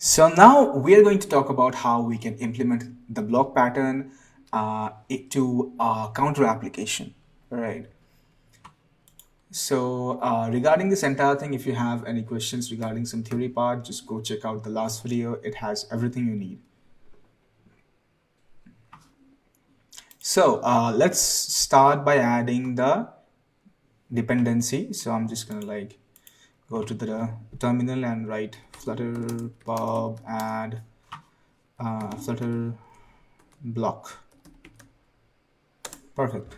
So now we are going to talk about how we can implement the block pattern to a counter application, right? So regarding this entire thing, if you have any questions regarding some theory part, just go check out the last video. It has everything you need. So let's start by adding the dependency. So I'm just gonna like go to the terminal and write flutter pub add flutter block. Perfect.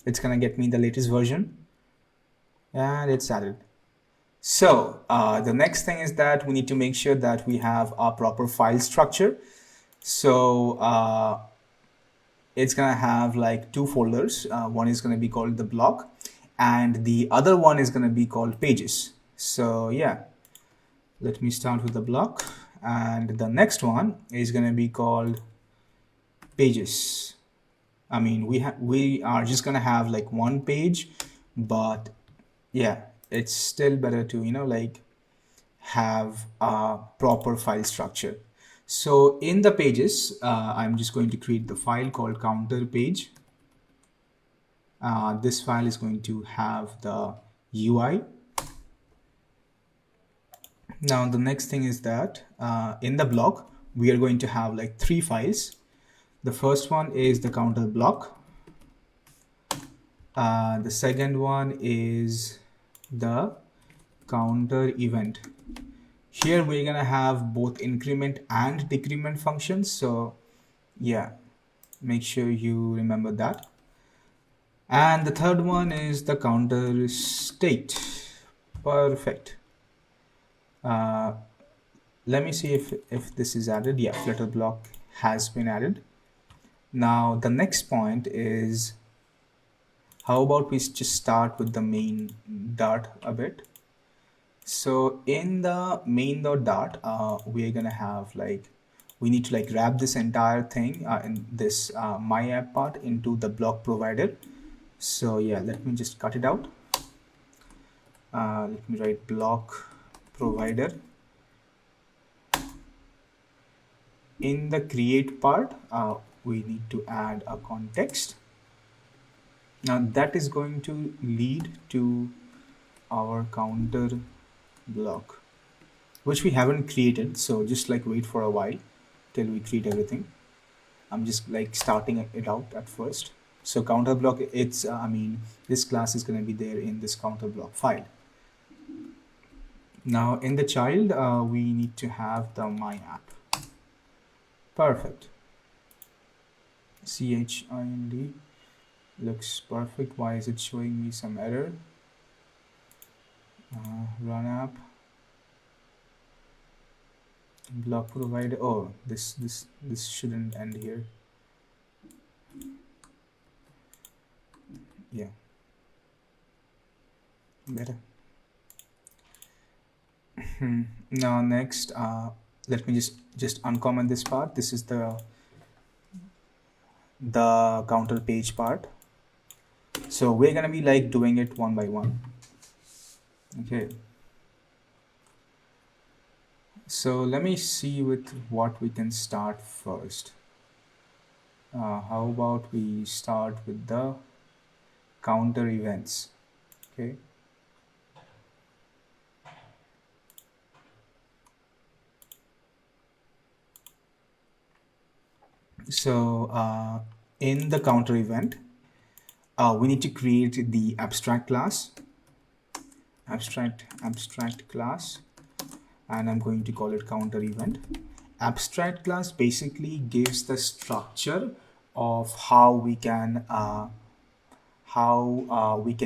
It's gonna get me the latest version and it's added. So the next thing is that we need to make sure that we have a proper file structure. So it's gonna have like two folders. One is gonna be called the block and the other one is gonna be called pages. So yeah, let me start with the block and the next one is gonna be called pages. I mean, we are just gonna have like one page, but yeah, it's still better to like have a proper file structure. So in the pages, I'm just going to create the file called counter page. This file is going to have the UI. Now the next thing is that in the block we are going to have like three files. The first one is the counter block. The second one is the counter event. Here we're gonna have both increment and decrement functions. So yeah, make sure you remember that. And the third one is the counter state. Perfect. Let me see if this is added. Yeah, Flutter block has been added. Now the next point is, how about we just start with the main dart a bit. So in the main.dart, we're gonna have like, we need to like wrap this entire thing in this my app part into the block provider. So yeah, let me just cut it out. Let me write block provider. In the create part, we need to add a context. Now that is going to lead to our counter block, which we haven't created. So just like wait for a while till we create everything. I'm just like starting it out at first. So counter block, it's I mean, this class is going to be there in this counter block file. Now in the child, we need to have the my app. Perfect. CHIND looks perfect. Why is it showing me some error? Run app. Block provider. Oh, this shouldn't end here. Yeah, better. Now next, let me just uncomment this part. This is the counter page part. So we're gonna be like doing it one by one. Okay. So let me see with what we can start first. How about we start with the counter events? Okay. So in the counter event, we need to create the abstract class, abstract class, and I'm going to call it counter event. Abstract class basically gives the structure of how we can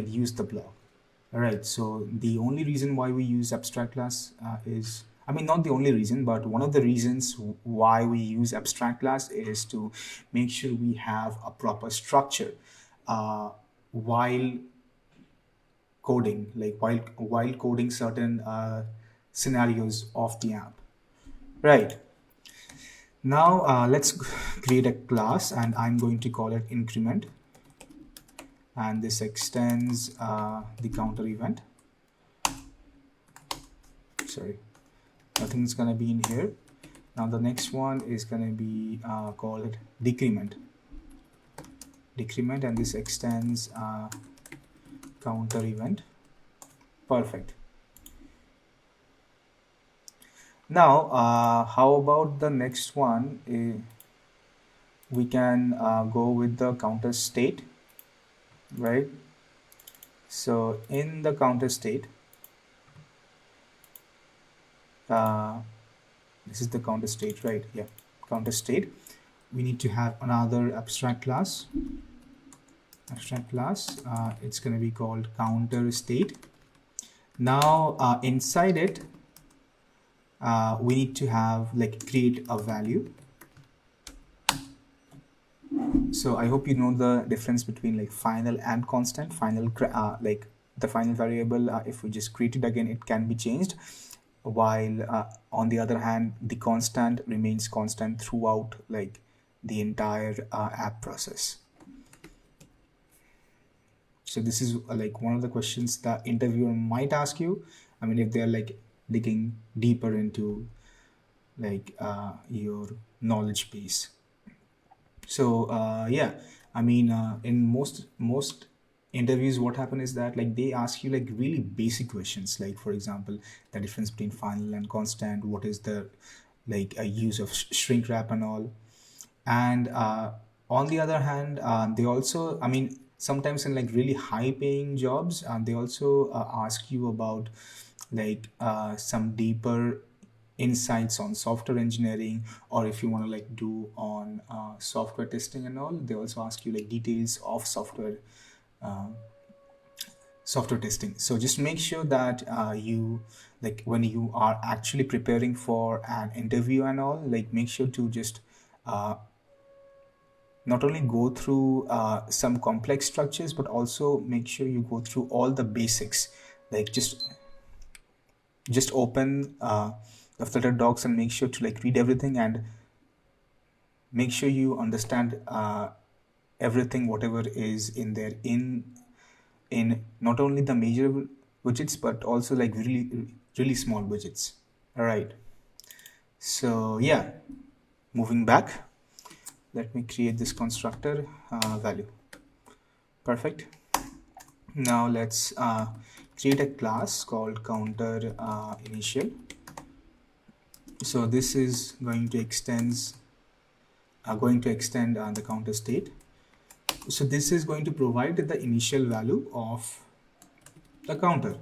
use the block. All right, so the only reason why we use abstract class is, I mean, not the only reason, but one of the reasons why we use abstract class is to make sure we have a proper structure while coding, like while coding certain scenarios of the app. Right. Now let's create a class and I'm going to call it increment. And this extends the counter event. Sorry. Nothing's gonna be in here. Now the next one is gonna be called decrement, and this extends counter event. Perfect. Now how about the next one? We can go with the counter state, right? So in the counter state, this is the counter state, right? Yeah, counter state. We need to have another abstract class. It's going to be called counter state. Now inside it, we need to have like create a value. So I hope you know the difference between like final and constant. Like the final variable, if we just create it again, it can be changed, while on the other hand, the constant remains constant throughout like the entire app process. So this is like one of the questions the interviewer might ask you. I mean, if they're like digging deeper into like your knowledge base. So yeah, I mean, in most interviews, what happen is that like they ask you like really basic questions, like for example, the difference between final and constant, what is the like a use of shrink wrap and all. And on the other hand, they also, I mean, sometimes in like really high paying jobs, they also ask you about like some deeper insights on software engineering, or if you want to like do on software testing and all, they also ask you like details of uh, software testing. So just make sure that you like when you are actually preparing for an interview and all, like make sure to just not only go through some complex structures, but also make sure you go through all the basics. Like just open the Flutter docs and make sure to like read everything and make sure you understand everything whatever is in there in not only the major widgets but also like really small widgets. All right, so yeah, moving back, let me create this constructor value. Perfect. Now let's create a class called counter initial. So this is going to extend the counter state. So this is going to provide the initial value of the counter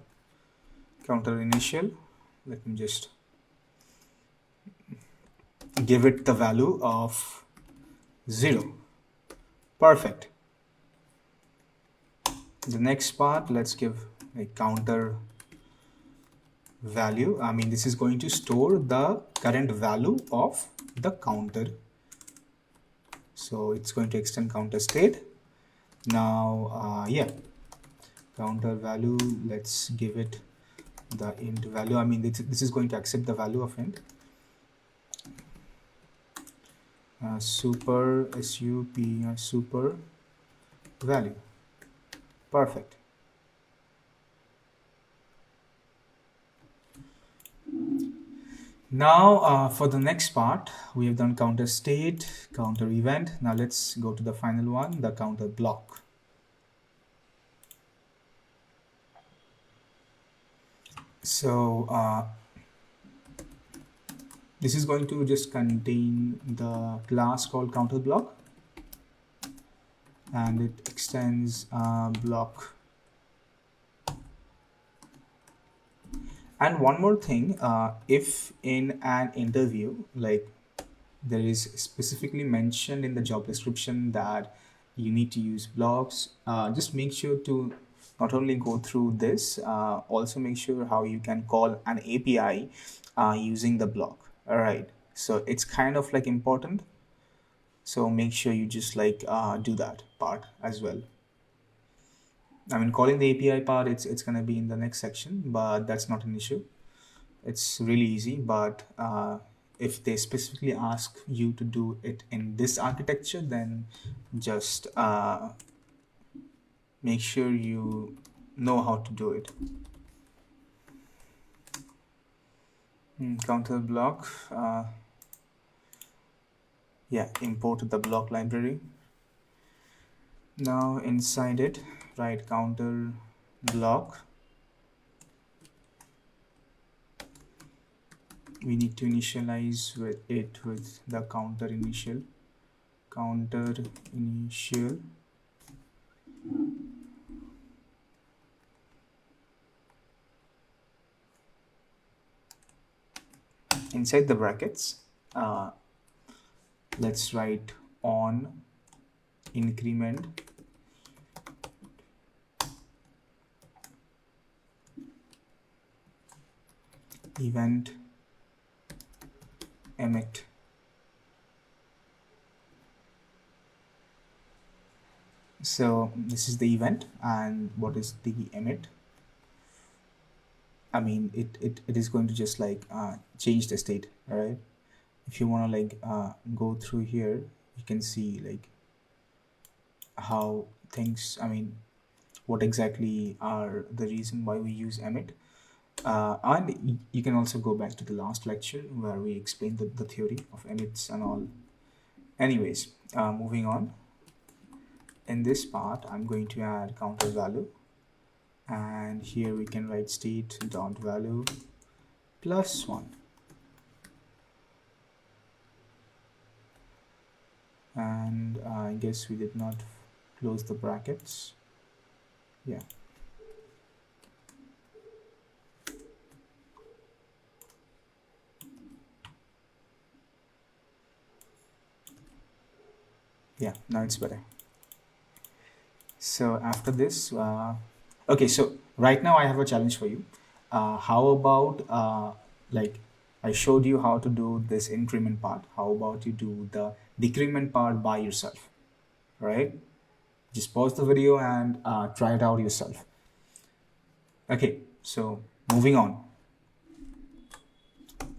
initial. Let me just give it the value of 0. Perfect. The next part, let's give a counter value. I mean, this is going to store the current value of the counter. So it's going to extend counter state. Now yeah, counter value, let's give it the int value. I mean, this is going to accept the value of int super super value. Perfect. Now for the next part, we have done counter state, counter event. Now let's go to the final one, the counter block. So this is going to just contain the class called counter block, and it extends block. And one more thing, if in an interview, like there is specifically mentioned in the job description that you need to use blocks, just make sure to not only go through this, also make sure how you can call an API using the block. All right, so it's kind of like important. So make sure you just like do that part as well. I mean, calling the API part, it's gonna be in the next section, but that's not an issue. It's really easy, but if they specifically ask you to do it in this architecture, then just make sure you know how to do it. Counter block. Yeah, import the block library. Now inside it, write counter block. We need to initialize with the counter initial. Inside the brackets, let's write on increment event emit. So this is the event, and what is the emit? I mean, it is going to just like change the state, right? If you want to like go through here, you can see like how things, I mean, what exactly are the reason why we use emit. And you can also go back to the last lecture where we explained the theory of emits and all. Anyways, moving on. In this part, I'm going to add counter value, and here we can write state dot value plus 1. And I guess we did not close the brackets. Yeah. Yeah, now it's better. So after this, okay, so right now I have a challenge for you. How about like I showed you how to do this increment part. How about you do the decrement part by yourself, right? Just pause the video and try it out yourself. Okay, so moving on.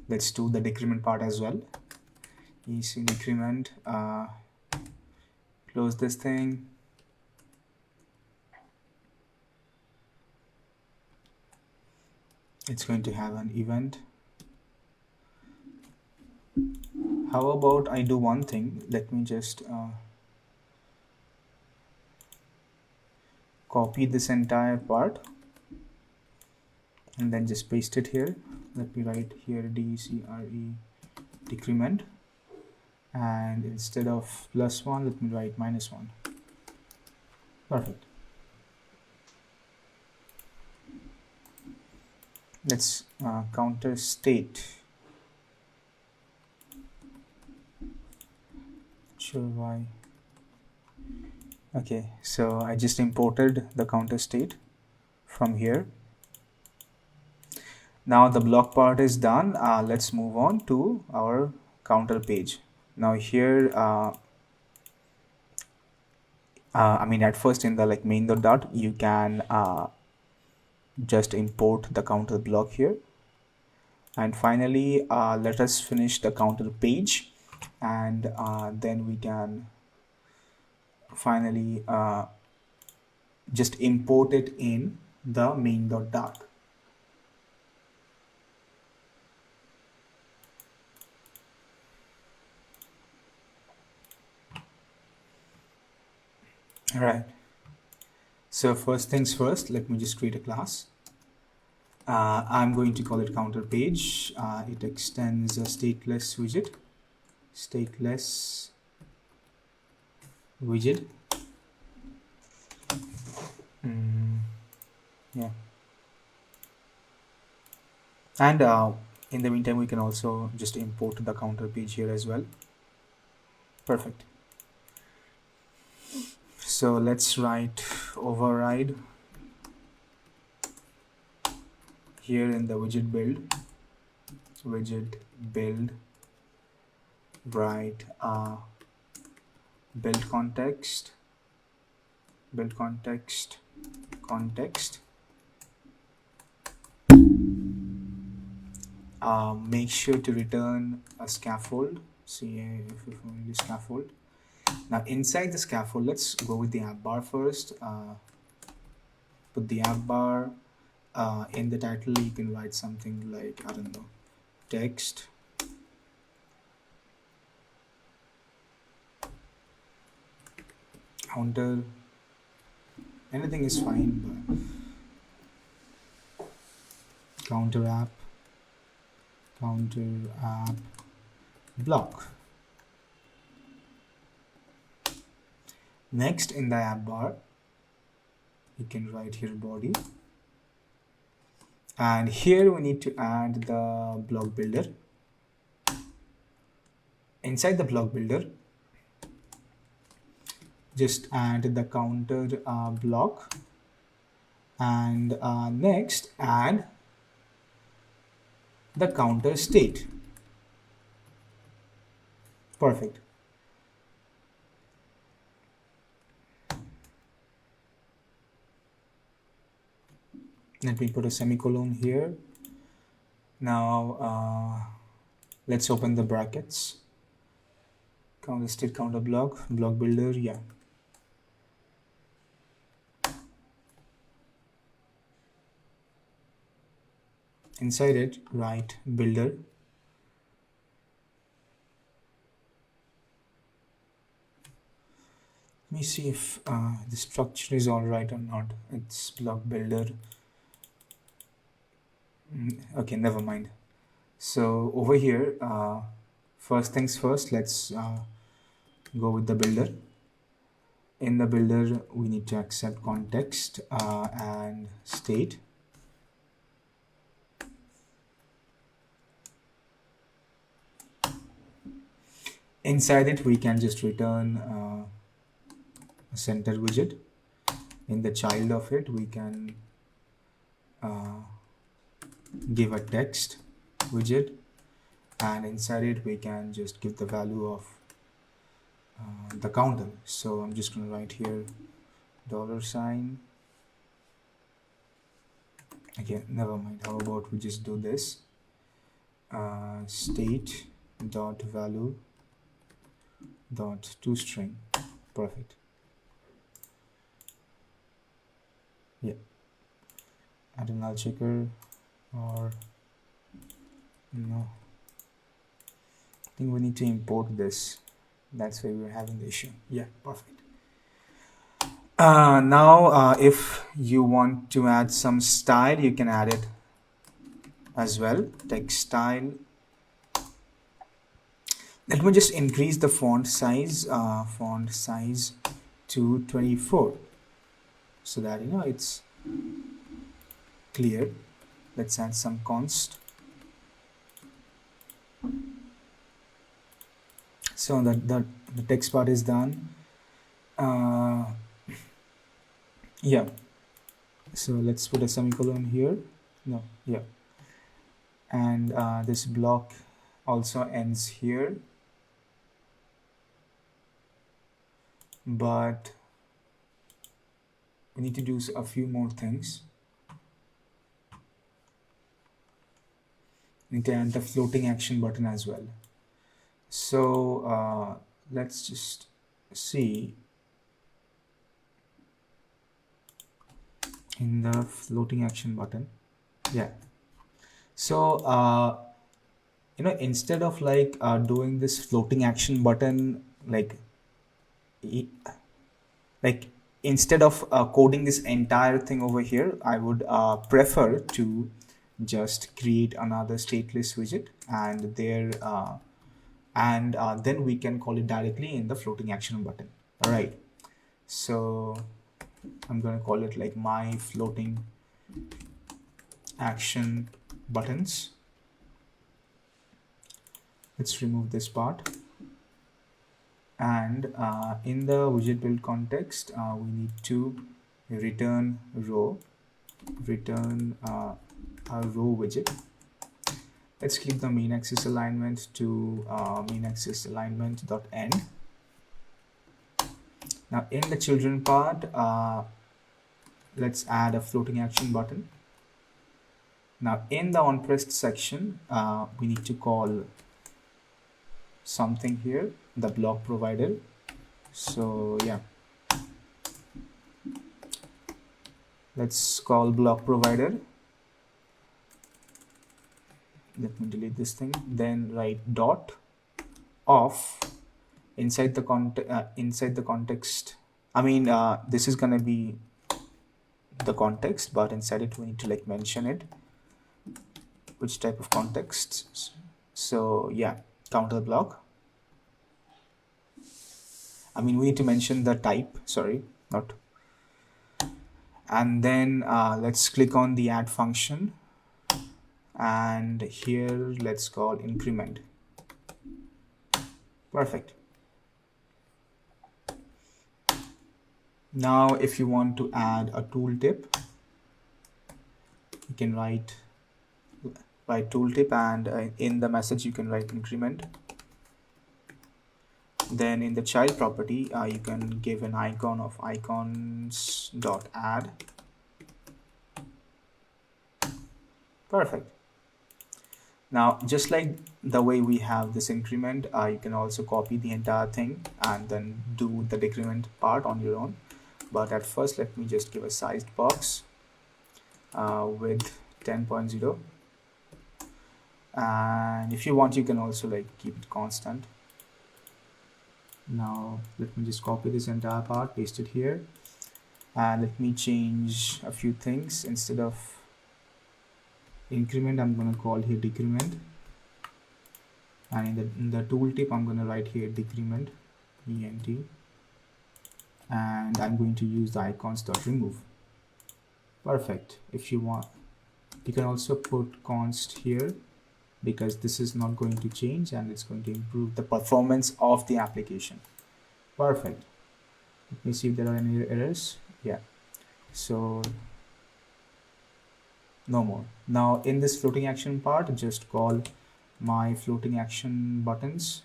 Let's do the decrement part as well. EC decrement, close this thing. It's going to have an event. How about I do one thing? Let me just copy this entire part and then just paste it here. Let me write here DCRE decrement, and instead of +1, let me write -1. Perfect. Let's counter state. Sure, why? Okay, so I just imported the counter state from here. Now the block part is done. Let's move on to our counter page. Now here, I mean, at first in the like main.dart, you can just import the counter block here. And finally, let us finish the counter page, and then we can finally just import it in the main.dart. All right. So first things first, let me just create a class. I'm going to call it counter page. It extends a stateless widget. Stateless widget. Yeah. And in the meantime, we can also just import the counter page here as well. Perfect. So let's write override here in the widget build. Widget build, write build context, context. Make sure to return a scaffold. See if only scaffold. Now inside the scaffold, let's go with the app bar first. Put the app bar. In the title, you can write something like, I don't know, text counter, anything is fine, but counter app block. Next, in the app bar, you can write here body, and here we need to add the block builder. Inside the block builder, just add the counter block, and next add the counter state. Perfect. Let me put a semicolon here. Now let's open the brackets. Counter state, counter block builder, yeah. Inside it, write builder. Let me see if the structure is all right or not. It's block builder. Okay, never mind. So over here, first things first, let's go with the builder. In the builder, we need to accept context and state. Inside it, we can just return a center widget. In the child of it, we can give a text widget, and inside it we can just give the value of the counter. So I'm just going to write here $. Okay, never mind. How about we just do this, state dot value dot toString. Perfect. Yeah, add a null checker, or no, I think we need to import this. That's why we're having the issue. Yeah, perfect. Now if you want to add some style, you can add it as well. Text style. Let me just increase the font size to 24, so that it's clear. Let's add some const. So that the text part is done. Yeah, so let's put a semicolon here. No, yeah, and this block also ends here, but we need to do a few more things. We need to add the floating action button as well. So let's just see in the floating action button. Yeah, so instead of like doing this floating action button, like instead of coding this entire thing over here, I would prefer to just create another stateless widget, and there then we can call it directly in the floating action button. All right, so I'm going to call it like my floating action buttons. Let's remove this part, and in the widget build context, we need to return row, return a row widget. Let's keep the main axis alignment to main axis alignment dot end. Now in the children part, let's add a floating action button. Now in the onPressed section, we need to call something here, the block provider. So yeah, let's call block provider. let me delete this thing, then write dot of inside the context. I mean, this is gonna be the context, but inside it we need to like mention it, which type of context. So yeah, counter block. I mean, we need to mention the type, sorry, not. And then let's click on the add function, and here let's call increment. Perfect. Now if you want to add a tooltip, you can write tooltip, and in the message you can write increment. Then in the child property you can give an icon of icons.add. Perfect. Now just like the way we have this increment, you can also copy the entire thing and then do the decrement part on your own. But at first let me just give a sized box with 10.0, and if you want you can also like keep it constant. Now let me just copy this entire part, paste it here, and let me change a few things. Instead of increment I'm going to call here decrement, and in the tooltip I'm going to write here decrement, ENT, and I'm going to use the icons.remove. Perfect. If you want you can also put const here, because this is not going to change and it's going to improve the performance of the application. Perfect. Let me see if there are any errors. Yeah, so no more. Now in this floating action part, just call my floating action buttons.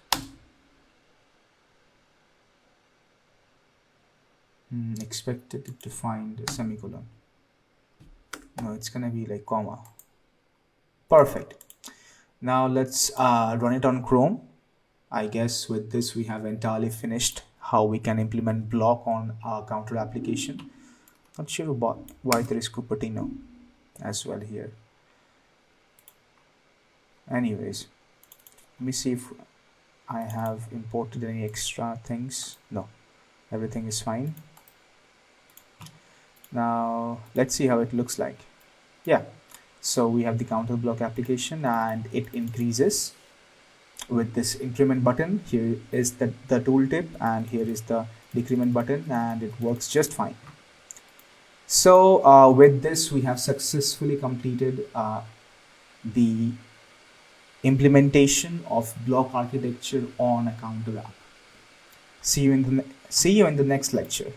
Expected it to find a semicolon. No, it's gonna be like comma. Perfect. Now let's run it on Chrome. I guess with this we have entirely finished how we can implement Bloc on our counter application. Not sure why there is Cupertino as well here. Anyways, let me see if I have imported any extra things. No, everything is fine. Now let's see how it looks like. Yeah, so we have the counter block application and it increases with this increment button. Here is the tooltip and here is the decrement button, and it works just fine. So with this we have successfully completed the implementation of block architecture on a counter app. See you in the next lecture.